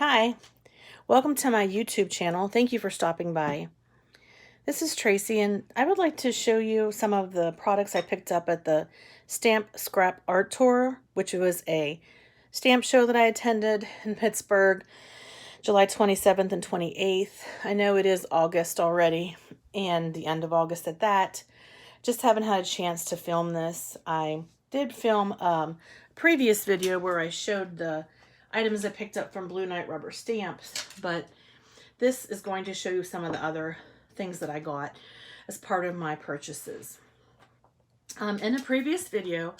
Hi, welcome to my YouTube channel. Thank you for stopping by. This is Tracy, and I would like to show you some of the products I picked up at the Stamp Scrap Art Tour, which was a stamp show that I attended in Pittsburgh, July 27th and 28th. I know it is August already, and the end of August at that. Just haven't had a chance to film this. I did film a previous video where I showed the items I picked up from Blue Knight Rubber Stamps, but this is going to show you some of the other things that I got as part of my purchases. In a previous video,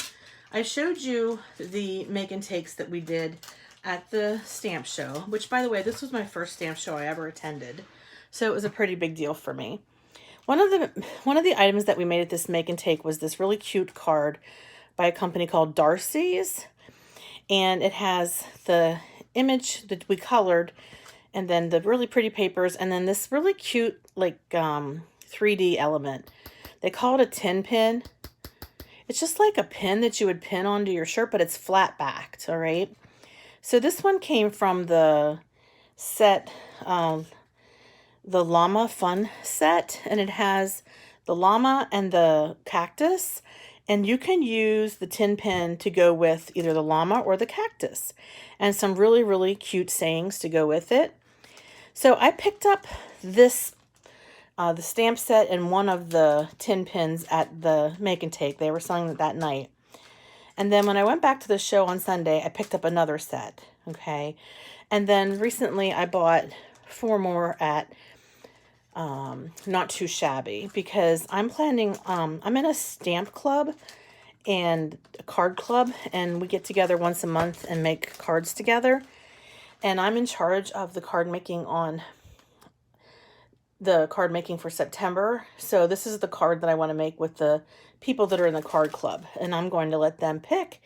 I showed you the make and takes that we did at the stamp show, which, by the way, this was my first stamp show I ever attended, so it was a pretty big deal for me. One of the items that we made at this make and take was this really cute card by a company called Darcy's, and it has the image that we colored, and then the really pretty papers, and then this really cute like 3D element. They call it a tin pin. It's just like a pin that you would pin onto your shirt, but it's flat backed. All right. So this one came from the set, the llama fun set, and it has the llama and the cactus, and you can use the tin pin to go with either the llama or the cactus, and some really cute sayings to go with it. So I picked up this the stamp set and one of the tin pins at the make and take. They were selling it that night. And then when I went back to the show on Sunday, I picked up another set. Okay. And then recently I bought 4 more at Not Too Shabby, because I'm planning, I'm in a stamp club and a card club, and we get together once a month and make cards together. And I'm in charge of the card making for September. So this is the card that I want to make with the people that are in the card club, and I'm going to let them pick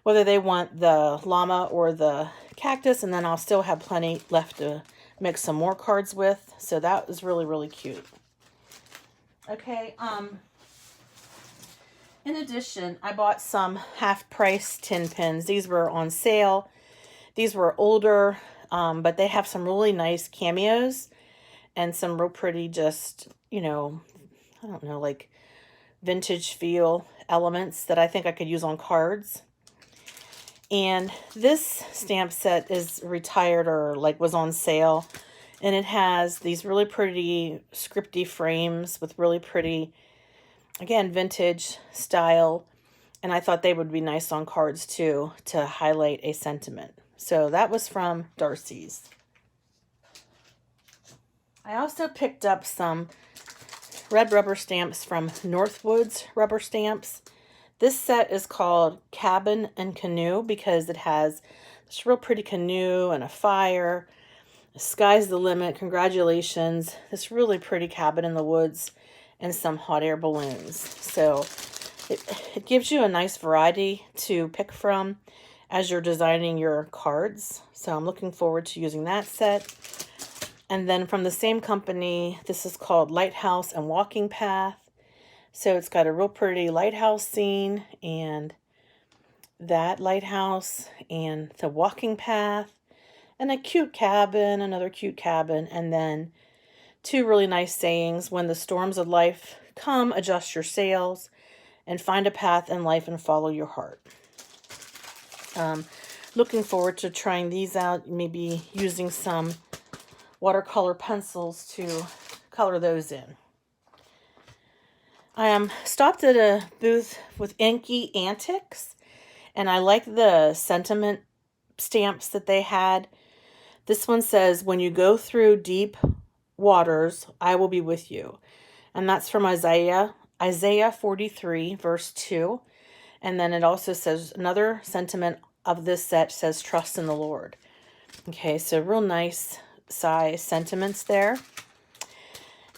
whether they want the llama or the cactus, and then I'll still have plenty left to mix some more cards with. So that was really cute. Okay, in addition, I bought some half-price tin pins. These were on sale. These were older, but they have some really nice cameos and some real pretty, just, you know, I don't know, like vintage feel elements that I think I could use on cards. And this stamp set is retired, or like was on sale, and it has these really pretty scripty frames with really pretty, again, vintage style, and I thought they would be nice on cards too, to highlight a sentiment. So that was from Darcy's. I also picked up some red rubber stamps from Northwoods Rubber Stamps. This set is called Cabin and Canoe because it has this real pretty canoe and a fire. The sky's the limit. Congratulations. This really pretty cabin in the woods and some hot air balloons. So it gives you a nice variety to pick from as you're designing your cards. So I'm looking forward to using that set. And then from the same company, this is called Lighthouse and Walking Path. So it's got a real pretty lighthouse scene, and that lighthouse, and the walking path, and a cute cabin, another cute cabin, and then 2 really nice sayings. When the storms of life come, adjust your sails, and find a path in life and follow your heart. Looking forward to trying these out, maybe using some watercolor pencils to color those in. I stopped at a booth with Inky Antics, and I like the sentiment stamps that they had. This one says, "When you go through deep waters, I will be with you." And that's from Isaiah 43, verse 2. And then it also says, another sentiment of this set says, "Trust in the Lord." Okay, so real nice size sentiments there.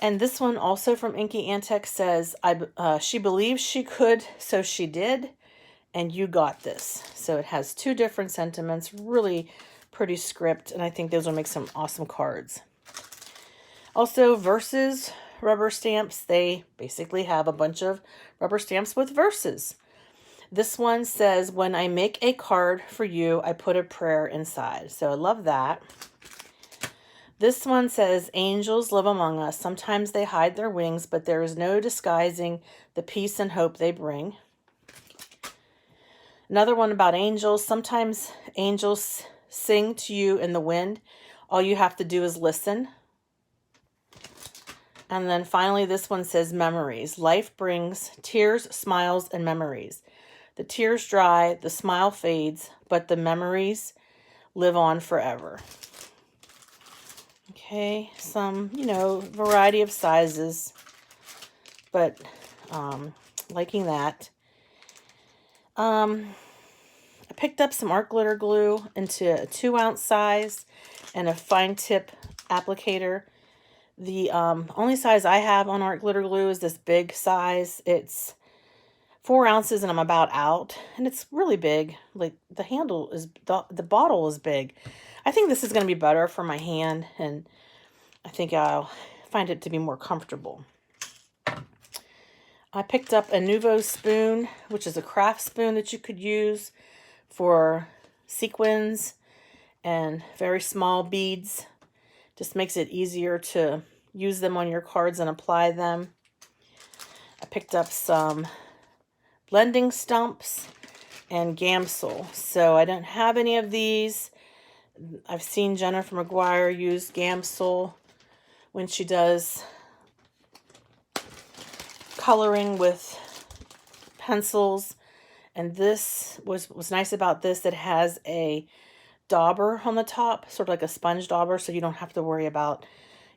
And this one also from Inky Antics says, she believed she could, so she did, and you got this. So it has 2 different sentiments, really pretty script, and I think those will make some awesome cards. Also, Verses Rubber Stamps, they basically have a bunch of rubber stamps with verses. This one says, when I make a card for you, I put a prayer inside. So I love that. This one says, angels live among us. Sometimes they hide their wings, but there is no disguising the peace and hope they bring. Another one about angels. Sometimes angels sing to you in the wind. All you have to do is listen. And then finally, this one says memories. Life brings tears, smiles, and memories. The tears dry, the smile fades, but the memories live on forever. Okay, some, variety of sizes, but liking that. I picked up some art glitter glue into a 2-ounce size and a fine tip applicator. The only size I have on art glitter glue is this big size. It's 4 ounces and I'm about out, and it's really big. Like the handle is, the bottle is big. I think this is going to be better for my hand, and I think I'll find it to be more comfortable. I picked up a Nuvo spoon, which is a craft spoon that you could use for sequins and very small beads. Just makes it easier to use them on your cards and apply them. I picked up some blending stumps and Gamsol. So I don't have any of these. I've seen Jennifer McGuire use Gamsol when she does coloring with pencils. And this was nice about this. It has a dauber on the top, sort of like a sponge dauber, so you don't have to worry about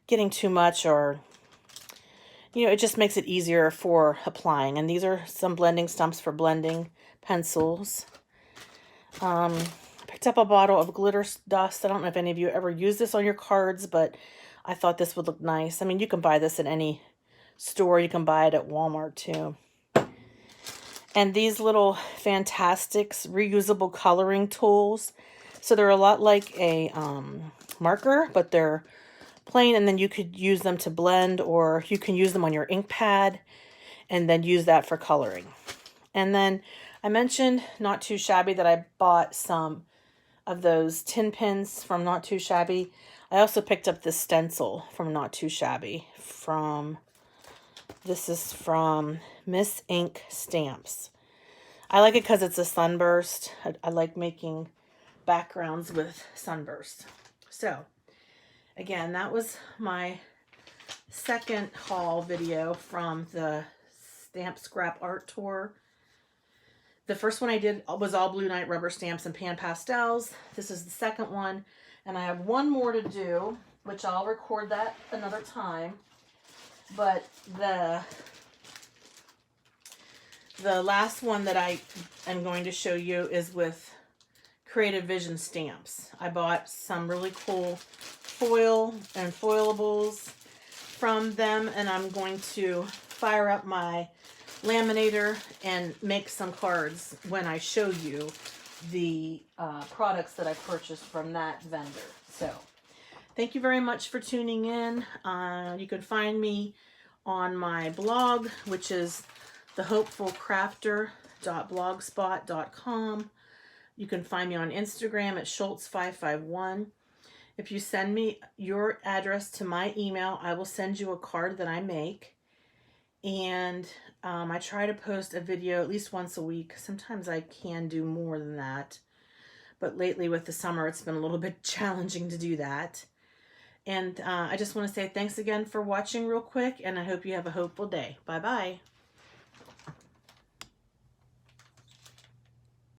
getting too much, or it just makes it easier for applying. And these are some blending stumps for blending pencils. I picked up a bottle of glitter dust. I don't know if any of you ever use this on your cards, but I thought this would look nice. I mean, you can buy this in any store. You can buy it at Walmart too. And these little Fantastics reusable coloring tools. So they're a lot like a marker, but they're plain, and then you could use them to blend, or you can use them on your ink pad and then use that for coloring. And then I mentioned Not Too Shabby that I bought some of those tin pins from Not Too Shabby. I also picked up this stencil from Not Too Shabby. This is from Miss Ink Stamps. I like it because it's a sunburst. I like making backgrounds with sunburst. So again, that was my second haul video from the Stamp Scrap Art Tour. The first one I did was all Blue Night rubber stamps and pan pastels. This is the second one, and I have one more to do, which I'll record that another time. But the last one that I am going to show you is with Creative Vision stamps. I bought some really cool foil and foilables from them, and I'm going to fire up my laminator and make some cards when I show you the products that I purchased from that vendor. So thank you very much for tuning in. You can find me on my blog, which is thehopefulcrafter.blogspot.com. You can find me on Instagram at Schultz551. If you send me your address to my email, I will send you a card that I make. And I try to post a video at least once a week. Sometimes I can do more than that. But lately with the summer, it's been a little bit challenging to do that. And I just want to say thanks again for watching real quick, and I hope you have a hopeful day. Bye-bye.